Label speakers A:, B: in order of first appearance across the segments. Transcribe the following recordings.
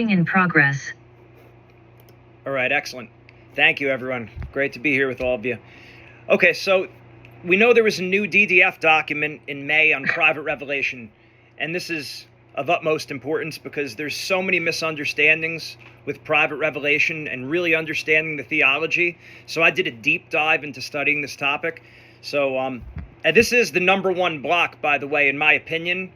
A: In progress.
B: All right, excellent. Thank you, everyone. Great to be here with all of you. Okay, so we know there was a new DDF document in May on private revelation, and this is of utmost importance because there's so many misunderstandings with private revelation and really understanding the theology. So I did a deep dive into studying this topic. So and this is the number one block, by the way, in my opinion,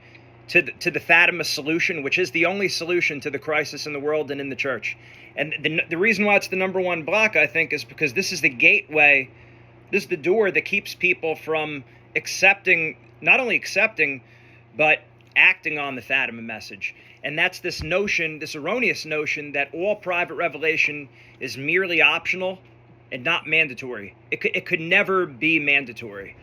B: to the Fatima solution, which is the only solution to the crisis in the world and in the church. And the reason why it's the number one block, I think, is because this is the gateway, this is the door that keeps people from accepting, not only accepting, but acting on the Fatima message. And that's this notion, this erroneous notion that all private revelation is merely optional and not mandatory. It could never be mandatory.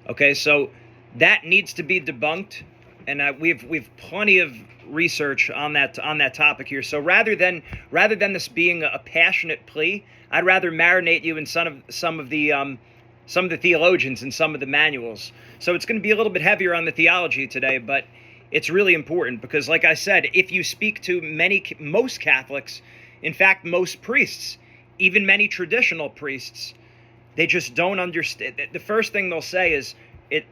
B: Okay, so that needs to be debunked. And we've plenty of research on that topic here. So rather than this being a passionate plea, I'd rather marinate you in some of the theologians and some of the manuals. So it's going to be a little bit heavier on the theology today, but it's really important because, like I said, if you speak to most Catholics, in fact, most priests, even many traditional priests, they just don't understand. The first thing they'll say is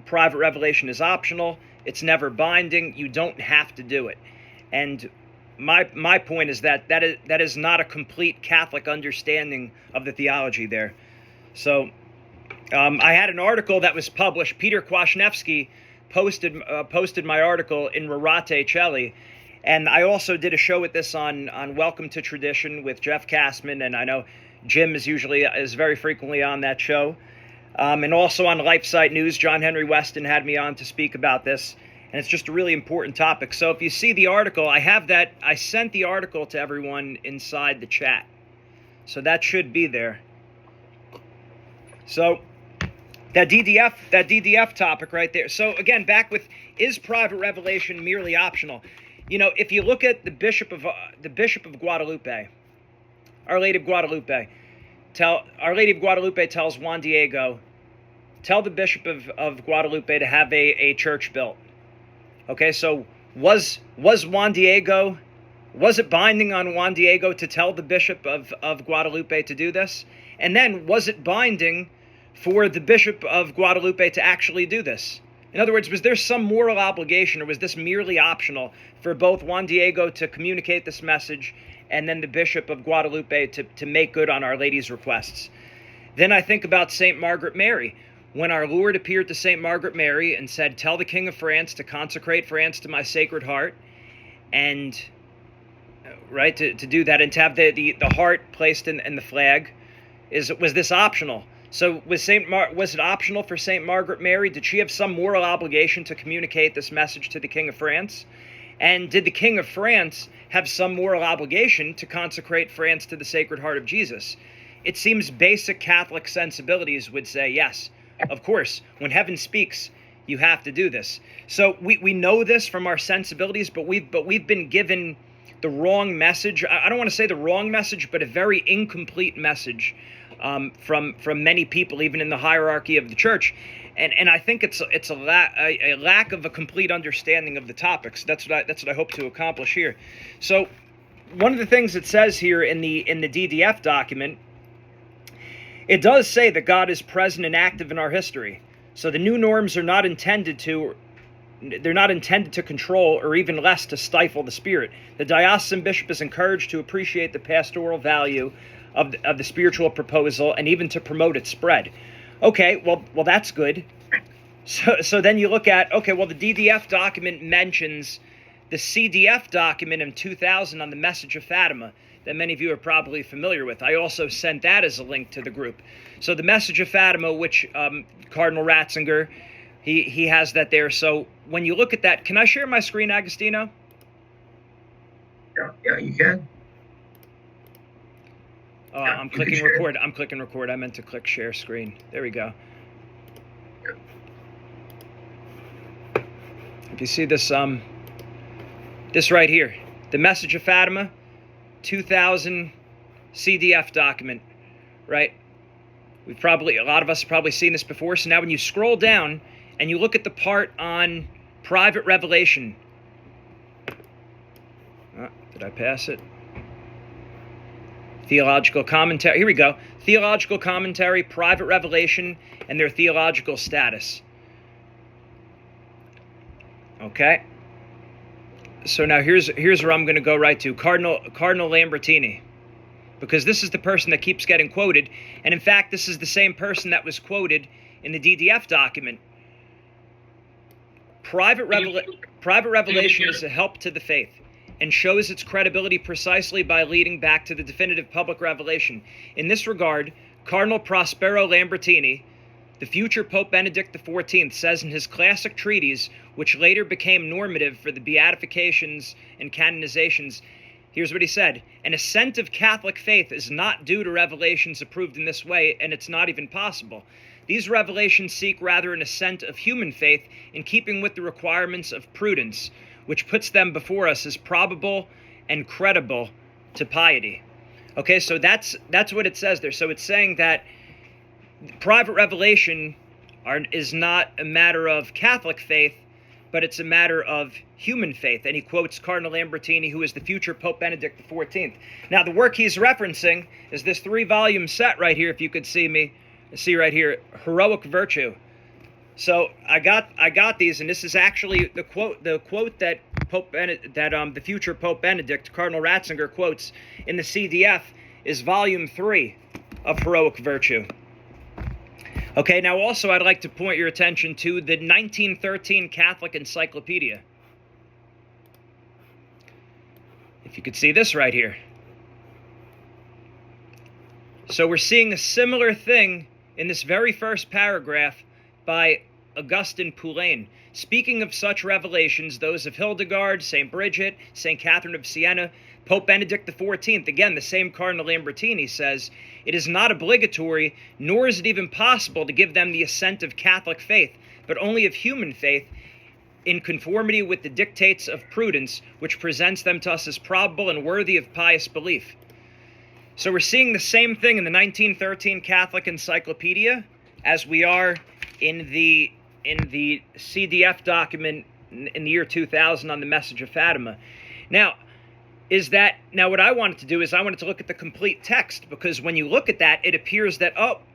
B: private revelation is optional. It's never binding. You don't have to do it. And my point is that is not a complete Catholic understanding of the theology there. So I had an article that was published. Peter Kwasniewski posted my article in Rorate Caeli. And I also did a show with this on Welcome to Tradition with Jeff Kastman. And I know Jim is very frequently on that show. And also on LifeSite News, John Henry Weston had me on to speak about this, and it's just a really important topic. So if you see the article, I sent the article to everyone inside the chat. So that should be there. So that DDF topic right there. So again, back with, is private revelation merely optional? You know, if you look at the Bishop of Guadalupe, Our Lady of Guadalupe, Our Lady of Guadalupe tells Juan Diego, tell the Bishop of Guadalupe to have a church built. Okay, so was it binding on Juan Diego to tell the Bishop of Guadalupe to do this? And then was it binding for the Bishop of Guadalupe to actually do this? In other words, was there some moral obligation, or was this merely optional for both Juan Diego to communicate this message and then the Bishop of Guadalupe to make good on Our Lady's requests? Then I think about St. Margaret Mary. When our Lord appeared to St. Margaret Mary and said, tell the King of France to consecrate France to my Sacred Heart, and right, to do that and to have the heart placed in the flag, was this optional? So was it optional for St. Margaret Mary? Did she have some moral obligation to communicate this message to the King of France? And did the King of France have some moral obligation to consecrate France to the Sacred Heart of Jesus? It seems basic Catholic sensibilities would say, yes, of course, when heaven speaks, you have to do this. So we know this from our sensibilities, but we've been given the wrong message. I don't want to say the wrong message, but a very incomplete message from many people, even in the hierarchy of the church. And I think it's a lack of a complete understanding of the topics. That's what I hope to accomplish here. So one of the things it says here in the DDF document, it does say that God is present and active in our history. So the new norms are not intended to control, or even less to stifle the Spirit. The diocesan bishop is encouraged to appreciate the pastoral value of the spiritual proposal and even to promote its spread. Okay, well that's good. So then you look at, okay, well the DDF document mentions the CDF document in 2000 on the Message of Fatima that many of you are probably familiar with. I also sent that as a link to the group. So the Message of Fatima, which Cardinal Ratzinger, he has that there. So when you look at that, can I share my screen, Agostino?
C: Yeah, you can.
B: I'm clicking record. I'm clicking record. I meant to click share screen. There we go. If you see this, this right here, the Message of Fatima, 2000 CDF document, right? A lot of us have probably seen this before. So now when you scroll down and you look at the part on private revelation, did Did I pass it? Theological commentary. Here we go. Theological commentary, private revelation, and their theological status. Okay. So now here's where I'm going to go right to. Cardinal Lambertini. Because this is the person that keeps getting quoted. And in fact, this is the same person that was quoted in the DDF document. Private revelation is a help to the faith and shows its credibility precisely by leading back to the definitive public revelation. In this regard, Cardinal Prospero Lambertini, the future Pope Benedict XIV, says in his classic treatise, which later became normative for the beatifications and canonizations, here's what he said: an assent of Catholic faith is not due to revelations approved in this way, and it's not even possible. These revelations seek rather an assent of human faith in keeping with the requirements of prudence, which puts them before us as probable and credible to piety. Okay, so that's what it says there. So it's saying that private revelation is not a matter of Catholic faith, but it's a matter of human faith. And he quotes Cardinal Lambertini, who is the future Pope Benedict XIV. Now, the work he's referencing is this 3-volume set right here, if you could see right here, Heroic Virtue. So I got these, and this is actually the quote that the future Pope Benedict, Cardinal Ratzinger, quotes in the CDF is volume 3 of Heroic Virtue. Okay, now also I'd like to point your attention to the 1913 Catholic Encyclopedia. If you could see this right here. So we're seeing a similar thing in this very first paragraph by Augustin Poulain. Speaking of such revelations, those of Hildegard, St. Bridget, St. Catherine of Siena, Pope Benedict XIV, again, the same Cardinal Lambertini, says, it is not obligatory, nor is it even possible to give them the assent of Catholic faith, but only of human faith, in conformity with the dictates of prudence, which presents them to us as probable and worthy of pious belief. So we're seeing the same thing in the 1913 Catholic Encyclopedia as we are in the CDF document in the year 2000 on the Message of Fatima. Now, what I wanted to do is I wanted to look at the complete text, because when you look at that, it appears that,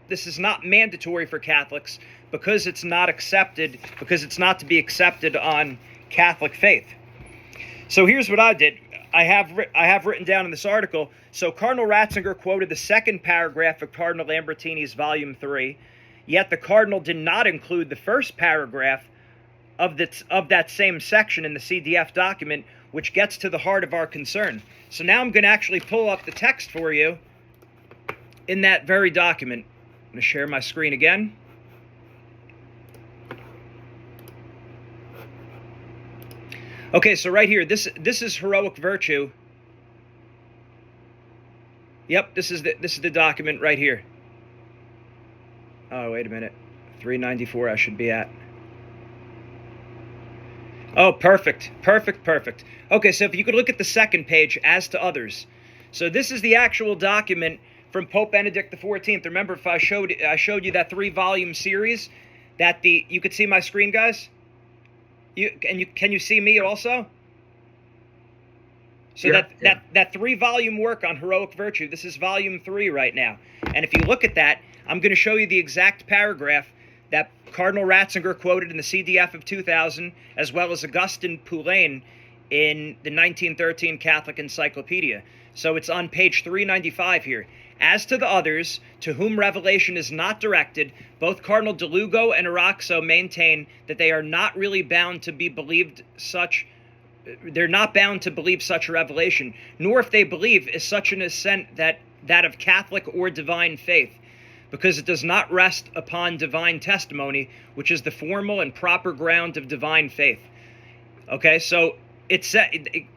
B: this is not mandatory for Catholics because it's not to be accepted on Catholic faith. So here's what I did. I have written down in this article, so Cardinal Ratzinger quoted the second paragraph of Cardinal Lambertini's volume 3, yet the Cardinal did not include the first paragraph of that same section in the CDF document, which gets to the heart of our concern. So now I'm going to actually pull up the text for you in that very document. I'm going to share my screen again. Okay, so right here, this is Heroic Virtue. Yep, this is the document right here. Oh, wait a minute. 394 I should be at. Oh, perfect. Okay, so if you could look at the second page, as to others. So this is the actual document from Pope Benedict XIV. Remember, if I showed you that 3-volume series, you could see my screen, guys? Can you see me also? So that 3-volume work on Heroic Virtue, this is volume 3 right now. And if you look at that, I'm going to show you the exact paragraph that Cardinal Ratzinger quoted in the CDF of 2000, as well as Augustin Poulain in the 1913 Catholic Encyclopedia. So it's on page 395 here. As to the others, to whom revelation is not directed, both Cardinal De Lugo and Araxo maintain that they are not really bound to believe such a revelation, nor if they believe is such an assent that of Catholic or divine faith, because it does not rest upon divine testimony, which is the formal and proper ground of divine faith. Okay, so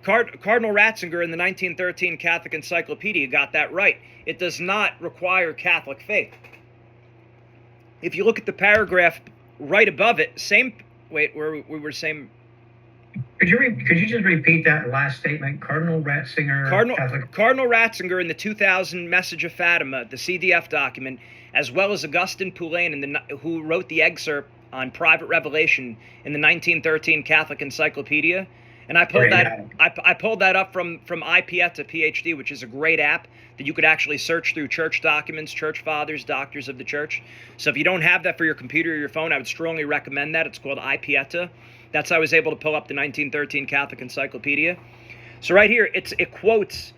B: Cardinal Ratzinger in the 1913 Catholic Encyclopedia got that right. It does not require Catholic faith. If you look at the paragraph right above it,
A: Could you just repeat that last statement? Cardinal Ratzinger.
B: Cardinal Ratzinger in the 2000 Message of Fatima, the CDF document, as well as Augustin Poulain, who wrote the excerpt on private revelation in the 1913 Catholic Encyclopedia, And I pulled
A: Okay,
B: I pulled that up from iPieta PhD, which is a great app that you could actually search through church documents, church fathers, doctors of the church. So if you don't have that for your computer or your phone, I would strongly recommend that. It's called iPieta. That's how I was able to pull up the 1913 Catholic Encyclopedia. So right here, it quotes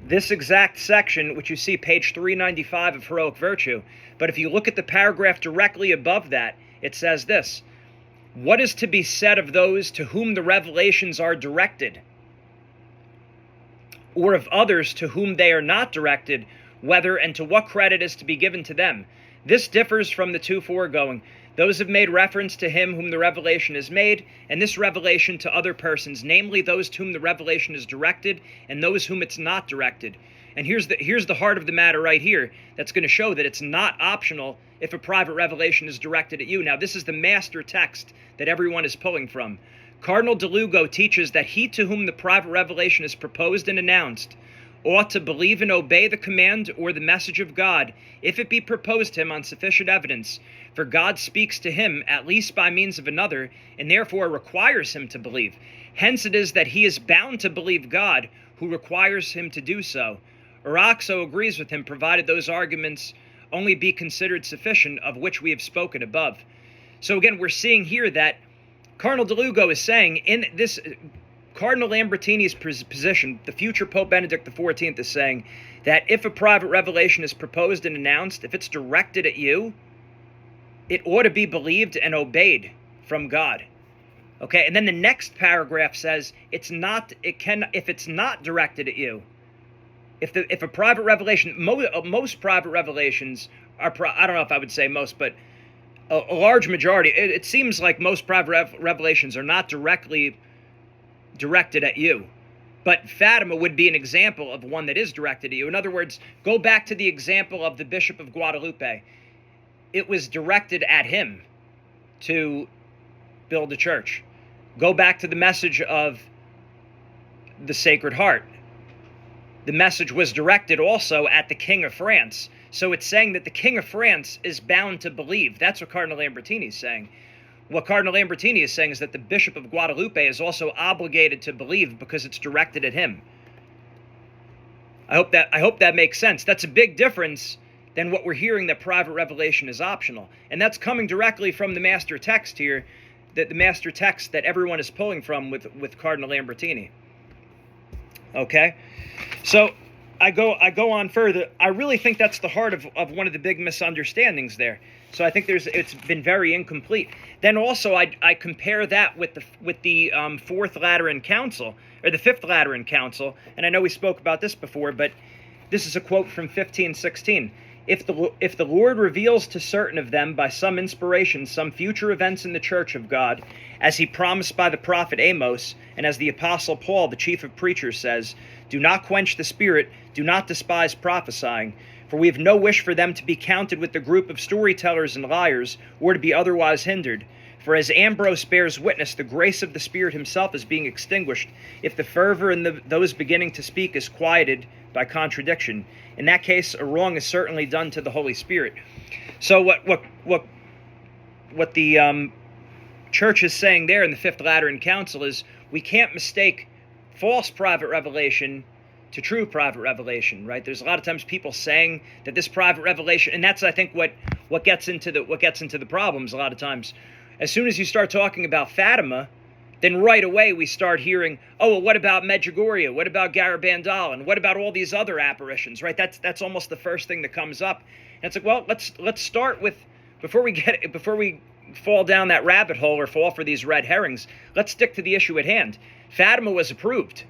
B: this exact section, which you see page 395 of Heroic Virtue. But if you look at the paragraph directly above that, it says this: what is to be said of those to whom the revelations are directed, or of others to whom they are not directed, whether and to what credit is to be given to them? This differs from the two foregoing. Those have made reference to him whom the revelation is made, and this revelation to other persons, namely those to whom the revelation is directed, and those whom it's not directed. And here's the heart of the matter right here that's going to show that it's not optional if a private revelation is directed at you. Now, this is the master text that everyone is pulling from. Cardinal de Lugo teaches that he to whom the private revelation is proposed and announced ought to believe and obey the command or the message of God, if it be proposed to him on sufficient evidence. For God speaks to him, at least by means of another, and therefore requires him to believe. Hence it is that he is bound to believe God, who requires him to do so. Araxo agrees with him, provided those arguments only be considered sufficient, of which we have spoken above. So again, we're seeing here that Cardinal de Lugo is saying, in this Cardinal Lambertini's position, the future Pope Benedict XIV is saying that if a private revelation is proposed and announced, if it's directed at you, it ought to be believed and obeyed from God. Okay, and then the next paragraph says if it's not directed at you, if a private revelation, most private revelations are, I don't know if I would say most, but a large majority, it seems like most private revelations are not directly directed at you. But Fatima would be an example of one that is directed at you. In other words, go back to the example of the Bishop of Guadalupe. It was directed at him to build a church. Go back to the message of the Sacred Heart. The message was directed also at the King of France. So it's saying that the King of France is bound to believe. That's what Cardinal Lambertini is saying. What Cardinal Lambertini is saying is that the Bishop of Guadalupe is also obligated to believe because it's directed at him. I hope that makes sense. That's a big difference than what we're hearing, that private revelation is optional. And that's coming directly from the master text here, that the master text that everyone is pulling from with Cardinal Lambertini. Okay? So I go on further. I really think that's the heart of one of the big misunderstandings there. So I think it's been very incomplete. Then also I compare that with the Fourth Lateran Council, or the Fifth Lateran Council, and I know we spoke about this before, but this is a quote from 1516. If the Lord reveals to certain of them by some inspiration some future events in the Church of God, as he promised by the prophet Amos, and as the Apostle Paul, the chief of preachers, says, do not quench the spirit, do not despise prophesying, for we have no wish for them to be counted with the group of storytellers and liars, or to be otherwise hindered. For as Ambrose bears witness, the grace of the Spirit himself is being extinguished, if the fervor in those beginning to speak is quieted by contradiction. In that case, a wrong is certainly done to the Holy Spirit. So what the Church is saying there in the Fifth Lateran Council is we can't mistake false private revelation to true private revelation, right? There's a lot of times people saying that this private revelation, and that's I think what gets into the problems a lot of times. As soon as you start talking about Fatima, then right away we start hearing, oh, well, what about Medjugorje? What about Garabandal? And what about all these other apparitions, right? That's almost the first thing that comes up. And it's like, well, let's start with, before we fall down that rabbit hole or fall for these red herrings, let's stick to the issue at hand. Fatima was approved.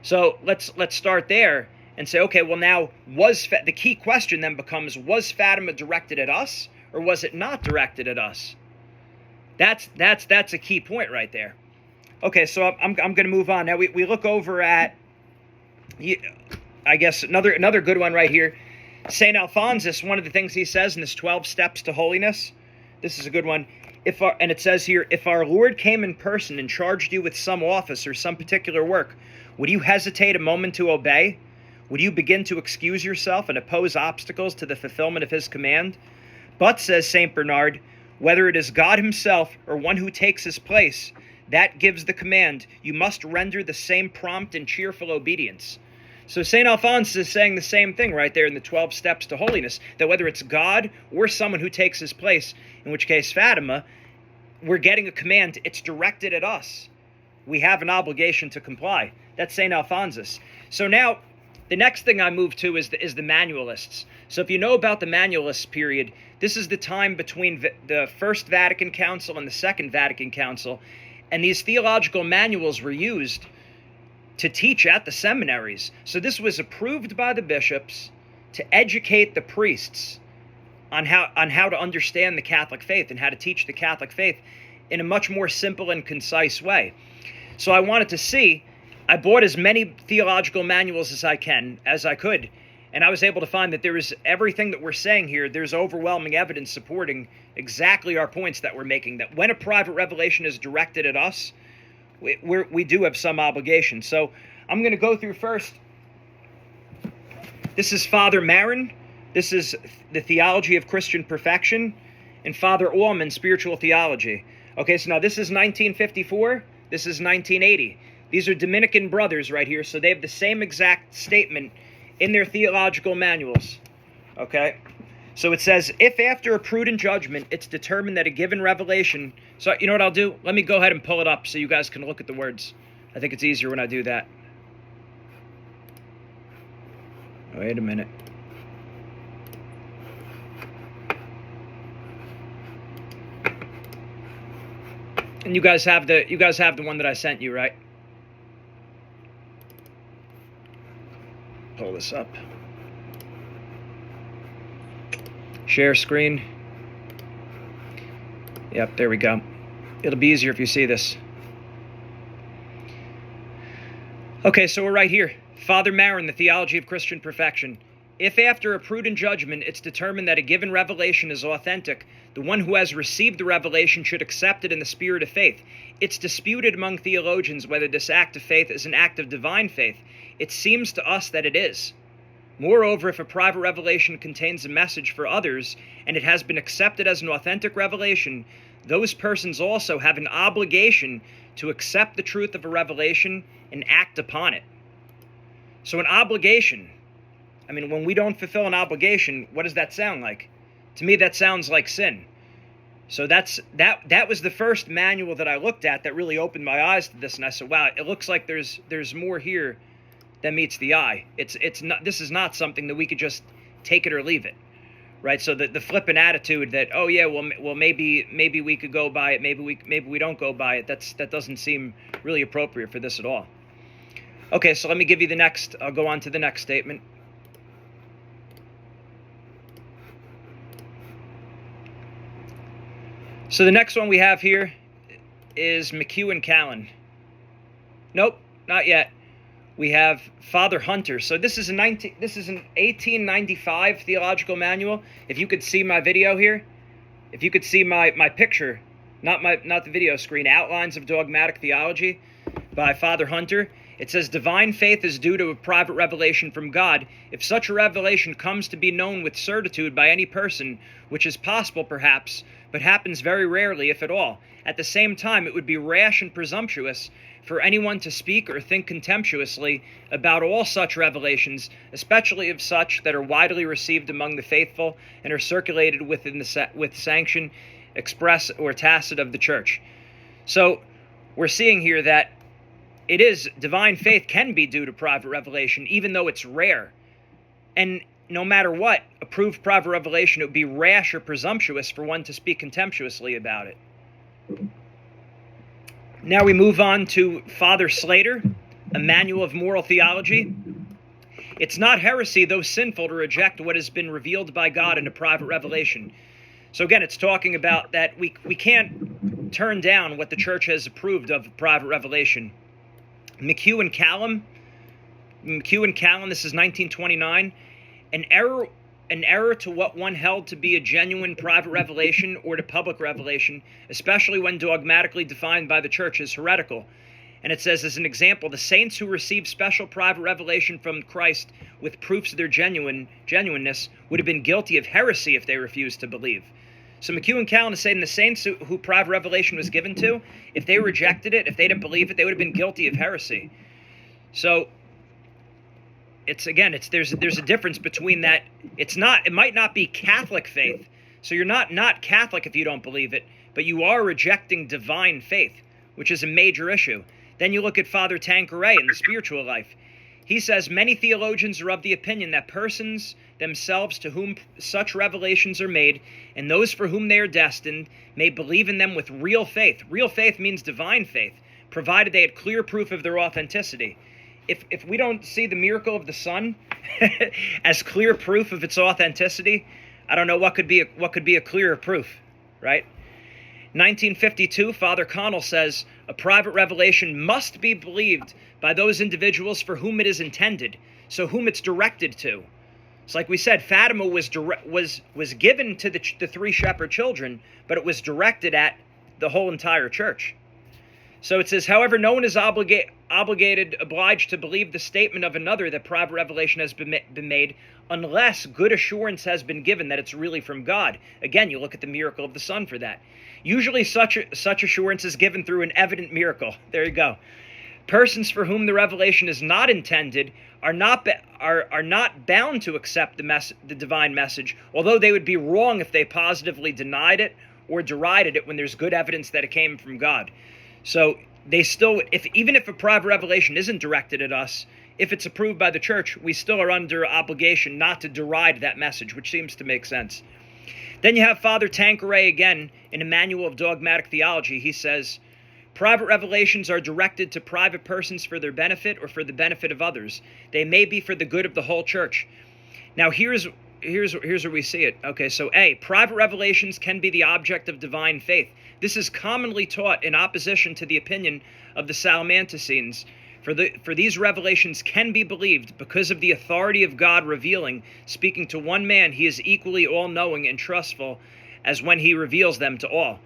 B: So let's start there and say, okay, well now, the key question then becomes, was Fatima directed at us or was it not directed at us? That's a key point right there. Okay, so I'm going to move on. Now we look over at, I guess, another good one right here. St. Alphonsus, one of the things he says in his 12 Steps to Holiness, this is a good one. And it says here, if our Lord came in person and charged you with some office or some particular work, would you hesitate a moment to obey? Would you begin to excuse yourself and oppose obstacles to the fulfillment of his command? But, says St. Bernard, whether it is God himself or one who takes his place, that gives the command, you must render the same prompt and cheerful obedience. So St. Alphonsus is saying the same thing right there in the 12 steps to holiness, that whether it's God or someone who takes his place, in which case Fatima, we're getting a command, it's directed at us. We have an obligation to comply. That's St. Alphonsus. So now, the next thing I move to is the manualists. So if you know about the manualist period, this is the time between the First Vatican Council and the Second Vatican Council, and these theological manuals were used to teach at the seminaries. So this was approved by the bishops to educate the priests on how to understand the Catholic faith and how to teach the Catholic faith in a much more simple and concise way. So I wanted to see, I bought as many theological manuals as I could, and I was able to find that there is everything that we're saying here, there's overwhelming evidence supporting exactly our points that we're making, that when a private revelation is directed at us, we do have some obligation. So I'm going to go through first. This is Father Marin. This is the Theology of Christian Perfection, and Father Ullman, Spiritual Theology. Okay, so now this is 1954. This is 1980. These are Dominican brothers right here, so they have the same exact statement in their theological manuals. Okay? So it says, if after a prudent judgment it's determined that a given revelation... So you know what I'll do? Let me go ahead and pull it up so you guys can look at the words. I think it's easier when I do that. Wait a minute. And you guys have the one that I sent you, right? Pull this up. Share screen. Yep, there we go. It'll be easier if you see this. Okay, so we're right here. Father Marin, the Theology of Christian Perfection. If after a prudent judgment it's determined that a given revelation is authentic, the one who has received the revelation should accept it in the spirit of faith. It's disputed among theologians whether this act of faith is an act of divine faith. It seems to us that it is. Moreover, if a private revelation contains a message for others, and it has been accepted as an authentic revelation, those persons also have an obligation to accept the truth of a revelation and act upon it. So an obligation, I mean, when we don't fulfill an obligation, what does that sound like? To me, that sounds like sin. So that was the first manual that I looked at that really opened my eyes to this, and I said, wow, it looks like there's more here than meets the eye. It's not, this is not something that we could just take it or leave it, right? So the flippant attitude that, oh yeah, well maybe we could go by it, maybe we don't go by it. That doesn't seem really appropriate for this at all. Okay, so let me give you the next. I'll go on to the next statement. So the next one we have here is McHugh and Callan. Nope, not yet. We have Father Hunter. So this is an 1895 theological manual. If you could see my video here, if you could see my picture, not the video screen, Outlines of Dogmatic Theology by Father Hunter. It says, divine faith is due to a private revelation from God. If such a revelation comes to be known with certitude by any person, which is possible perhaps, but happens very rarely, if at all, at the same time it would be rash and presumptuous for anyone to speak or think contemptuously about all such revelations, especially of such that are widely received among the faithful and are circulated with sanction, express or tacit of the Church. So we're seeing here that it is, divine faith can be due to private revelation, even though it's rare. And no matter what, approved private revelation, it would be rash or presumptuous for one to speak contemptuously about it. Now we move on to Father Slater, a manual of moral theology. It's not heresy, though sinful, to reject what has been revealed by God in a private revelation. So again, it's talking about that we can't turn down what the Church has approved of private revelation. McHugh and Callan, this is 1929. An error to what one held to be a genuine private revelation or to public revelation, especially when dogmatically defined by the Church, is heretical. And it says, as an example, the saints who received special private revelation from Christ with proofs of their genuineness would have been guilty of heresy if they refused to believe. So McHugh and Callan is saying the saints who private revelation was given to, if they rejected it, if they didn't believe it, they would have been guilty of heresy. So there's a difference between that. It might not be Catholic faith. So you're not Catholic if you don't believe it, but you are rejecting divine faith, which is a major issue. Then you look at Father Tanqueray in the spiritual life. He says, many theologians are of the opinion that persons themselves to whom such revelations are made, and those for whom they are destined, may believe in them with real faith. Real faith means divine faith, provided they had clear proof of their authenticity. If we don't see the miracle of the sun as clear proof of its authenticity, I don't know what could be a clearer proof, right? 1952, Father Cardinal says, a private revelation must be believed by those individuals for whom it is intended, so whom it's directed to. It's like we said, Fatima was given to the three shepherd children, but it was directed at the whole entire church. So it says, however, no one is obliged to believe the statement of another that private revelation has been made, unless good assurance has been given that it's really from God. Again, you look at the miracle of the sun for that. Usually such assurance is given through an evident miracle. There you go. Persons for whom the revelation is not intended are not bound to accept the divine message, although they would be wrong if they positively denied it or derided it when there's good evidence that it came from God. So they still, even if a private revelation isn't directed at us, if it's approved by the church, we still are under obligation not to deride that message, which seems to make sense. Then you have Father Tanqueray again in a Manual of Dogmatic Theology. He says, private revelations are directed to private persons for their benefit or for the benefit of others. They may be for the good of the whole church. Now here's where we see it. Okay, so A, private revelations can be the object of divine faith. This is commonly taught in opposition to the opinion of the Salamanticines. For these revelations can be believed because of the authority of God revealing, speaking to one man, he is equally all-knowing and trustful as when he reveals them to all.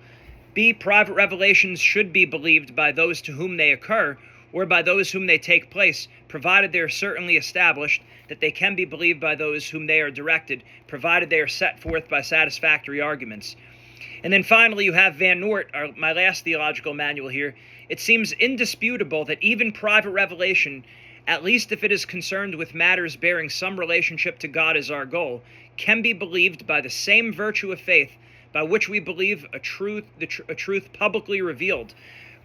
B: B, private revelations should be believed by those to whom they occur, or by those whom they take place, provided they are certainly established that they can be believed by those whom they are directed, provided they are set forth by satisfactory arguments. And then finally, you have Van Noort, my last theological manual here. It seems indisputable that even private revelation, at least if it is concerned with matters bearing some relationship to God as our goal, can be believed by the same virtue of faith by which we believe a truth publicly revealed.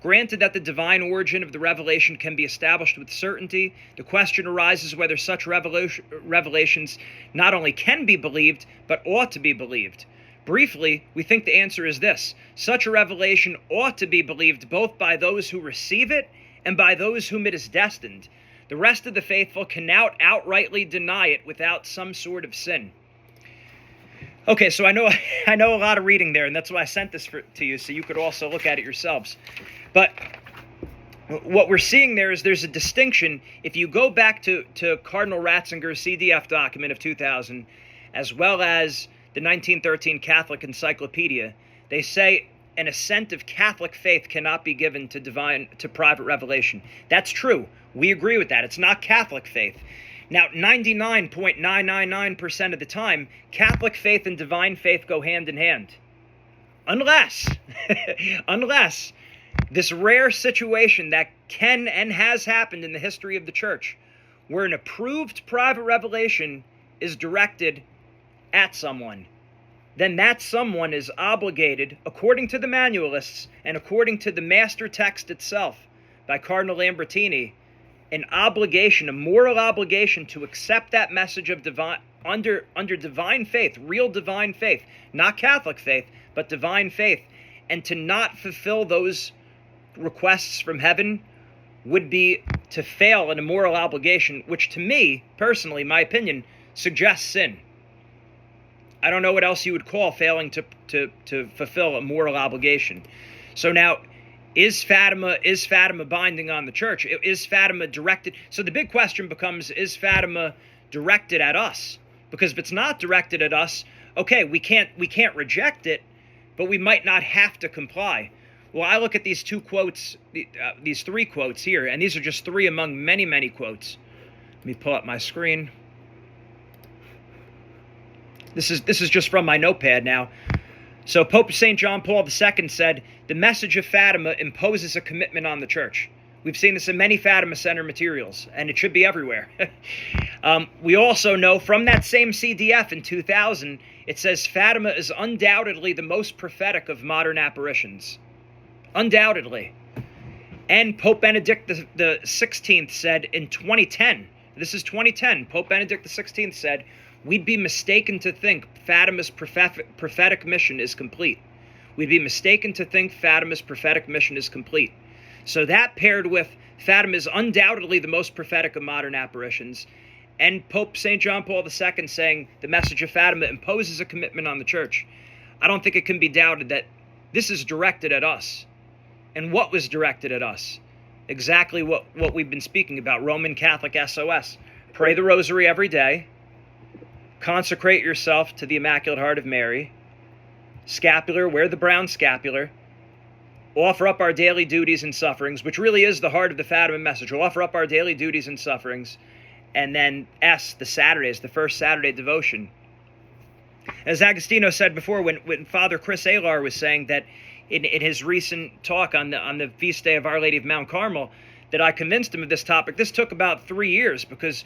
B: Granted that the divine origin of the revelation can be established with certainty, the question arises whether such revelations not only can be believed, but ought to be believed. Briefly, we think the answer is this. Such a revelation ought to be believed both by those who receive it and by those whom it is destined. The rest of the faithful cannot outrightly deny it without some sort of sin. Okay, so I know a lot of reading there, and that's why I sent this to you, so you could also look at it yourselves. But what we're seeing there is there's a distinction. If you go back to Cardinal Ratzinger's CDF document of 2000, as well as the 1913 Catholic Encyclopedia, they say an assent of Catholic faith cannot be given to private revelation. That's true. We agree with that. It's not Catholic faith. Now, 99.999% of the time, Catholic faith and divine faith go hand in hand. Unless this rare situation that can and has happened in the history of the church, where an approved private revelation is directed at someone, then that someone is obligated, according to the manualists and according to the master text itself by Cardinal Lambertini, an obligation, a moral obligation to accept that message of under divine faith, real divine faith, not Catholic faith, but divine faith, and to not fulfill those requests from heaven would be to fail in a moral obligation, which to me, personally, my opinion, suggests sin. I don't know what else you would call failing to fulfill a moral obligation. So now, is Fatima binding on the church? Is Fatima directed? So the big question becomes, is Fatima directed at us? Because if it's not directed at us, okay, we can't reject it, but we might not have to comply. Well, I look at these two quotes, these three quotes here, and these are just three among many, many quotes. Let me pull up my screen. This is just from my notepad now. So Pope St. John Paul II said, the message of Fatima imposes a commitment on the church. We've seen this in many Fatima Center materials, and it should be everywhere. We also know from that same CDF in 2000, it says Fatima is undoubtedly the most prophetic of modern apparitions. Undoubtedly. And Pope Benedict the 16th said in 2010, this is 2010, Pope Benedict the 16th said, we'd be mistaken to think Fatima's prophetic mission is complete. We'd be mistaken to think Fatima's prophetic mission is complete. So that paired with Fatima is undoubtedly the most prophetic of modern apparitions, and Pope St. John Paul II saying the message of Fatima imposes a commitment on the church, I don't think it can be doubted that this is directed at us. And what was directed at us? Exactly what we've been speaking about, Roman Catholic SOS. Pray the rosary every day. Consecrate yourself to the Immaculate Heart of Mary. Scapular, wear the brown scapular. Offer up our daily duties and sufferings, which really is the heart of the Fatima message. We'll offer up our daily duties and sufferings. And then S, the Saturdays, the first Saturday devotion. As Agostino said before, when Father Chris Alar was saying that in his recent talk on the feast day of Our Lady of Mount Carmel, that I convinced him of this topic. This took about 3 years because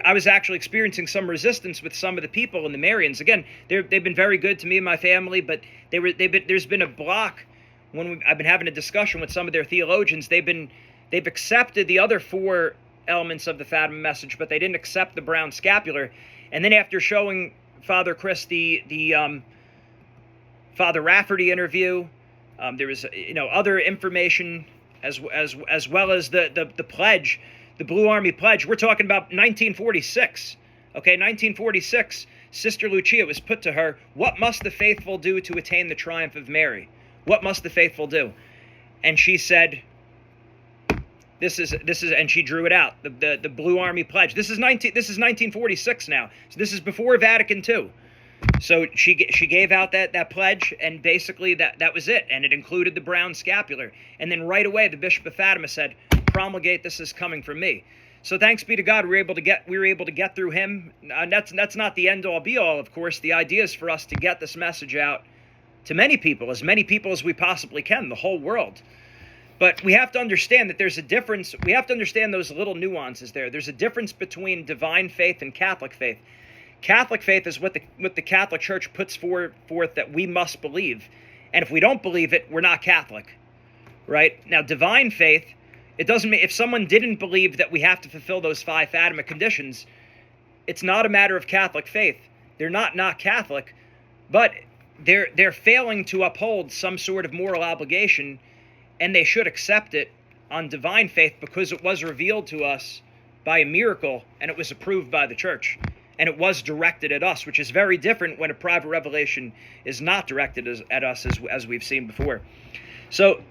B: I was actually experiencing some resistance with some of the people in the Marians. Again, they've been very good to me and my family, but there's been a block when I've been having a discussion with some of their theologians. They've accepted the other 4 elements of the Fatima message, but they didn't accept the brown scapular. And then after showing Father Chris the Father Rafferty interview, there was other information as well as the pledge, the Blue Army pledge. We're talking about 1946. Okay, 1946. Sister Lucia was put to her, what must the faithful do to attain the triumph of Mary? What must the faithful do? And she said, this is, and she drew it out. The Blue Army pledge. This is 1946 now. So this is before Vatican II. So she gave out that pledge, and basically that was it, and it included the brown scapular. And then right away, the Bishop of Fatima said, "Promulgate this is coming from me." So thanks be to God, we were able to get through him. That's not the end all be all, of course. The idea is for us to get this message out to many people as we possibly can, the whole world. But we have to understand that there's a difference. We have to understand those little nuances there. There's a difference between divine faith and Catholic faith. Catholic faith is what the Catholic Church puts forth that we must believe. And if we don't believe it, we're not Catholic. Right? Now, divine faith, it doesn't mean if someone didn't believe that we have to fulfill those 5 Fatima conditions, it's not a matter of Catholic faith. They're not Catholic, but they're failing to uphold some sort of moral obligation, and they should accept it on divine faith because it was revealed to us by a miracle and it was approved by the Church. And it was directed at us, which is very different when a private revelation is not directed at us, as we've seen before. So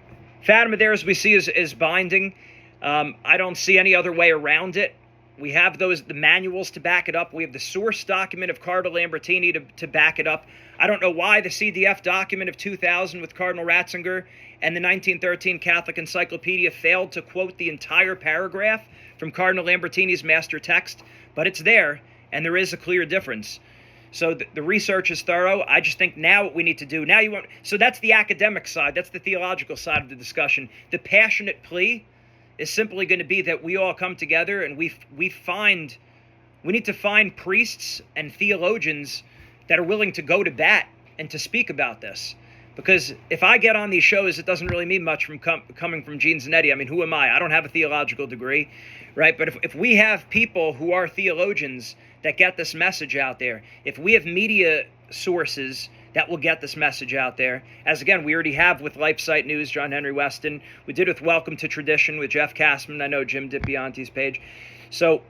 B: Fatima there, as we see, is binding. I don't see any other way around it. We have the manuals to back it up. We have the source document of Cardinal Lambertini to back it up. I don't know why the CDF document of 2000 with Cardinal Ratzinger and the 1913 Catholic Encyclopedia failed to quote the entire paragraph from Cardinal Lambertini's master text, but it's there. And there is a clear difference. So the research is thorough. I just think now what we need to do, so that's the academic side. That's the theological side of the discussion. The passionate plea is simply going to be that we all come together and we need to find priests and theologians that are willing to go to bat and to speak about this. Because if I get on these shows, it doesn't really mean much from coming from Gene Zanetti. I mean, who am I? I don't have a theological degree, right? But if we have people who are theologians that get this message out there, if we have media sources that will get this message out there, as again, we already have with LifeSite News, John Henry Weston. We did with Welcome to Tradition with Jeff Kassman. I know Jim DiPianti's page. So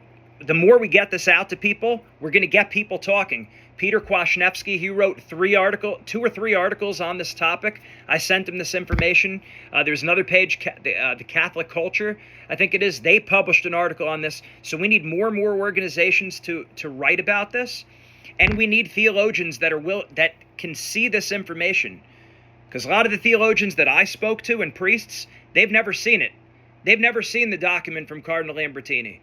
B: the more we get this out to people, we're going to get people talking. Peter Kwasniewski, he wrote 2 or 3 articles on this topic. I sent him this information. There's another page, the Catholic Culture, I think it is. They published an article on this. So we need more and more organizations to write about this, and we need theologians that can see this information. Because a lot of the theologians that I spoke to and priests, they've never seen it. They've never seen the document from Cardinal Lambertini.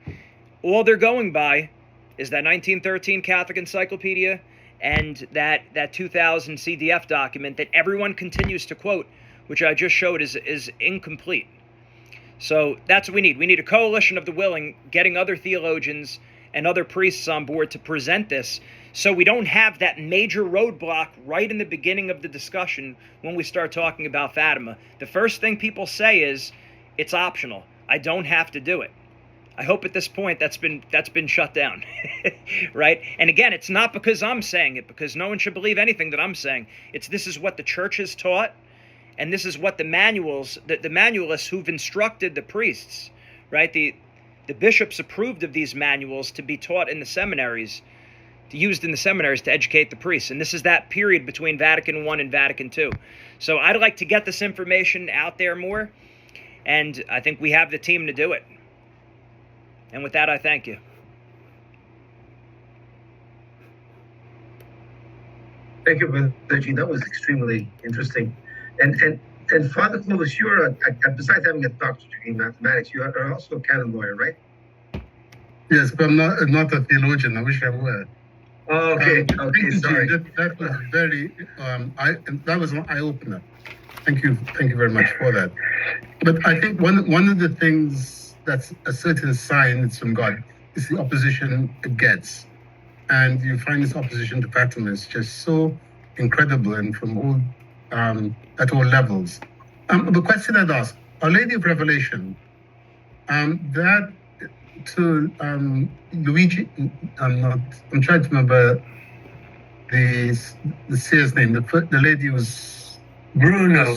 B: All they're going by is that 1913 Catholic Encyclopedia and that 2000 CDF document that everyone continues to quote, which I just showed, is incomplete. So that's what we need. We need a coalition of the willing, getting other theologians and other priests on board to present this, so we don't have that major roadblock right in the beginning of the discussion when we start talking about Fatima. The first thing people say is, it's optional. I don't have to do it. I hope at this point that's been shut down, right? And again, it's not because I'm saying it, because no one should believe anything that I'm saying. This is what the church has taught, and this is what the manualists who've instructed the priests, right? The bishops approved of these manuals to be taught in the seminaries, used in the seminaries to educate the priests. And this is that period between Vatican I and Vatican II. So I'd like to get this information out there more, and I think we have the team to do it. And with that, I thank you.
C: Thank you, Brother Gene. That was extremely interesting. And Father Clovis, you're besides having a doctorate degree in mathematics, you are also a canon lawyer, right?
D: Yes, but I'm not a theologian. I wish I were.
C: Oh, okay. Okay, sorry.
D: That was very that was an eye opener. Thank you very much for that. But I think one of the things that's a certain sign it's from God is the opposition it gets, and you find this opposition to Fatima is just so incredible and from all at all levels. The question I'd ask, Our Lady of Revelation, that to Luigi, I'm trying to remember the seer's name. The lady was
A: Bruno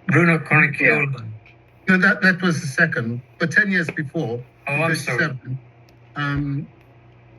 A: Cornicchiola.
D: No, that was the second, but 10 years before.
A: Oh, I'm sorry.
D: 37,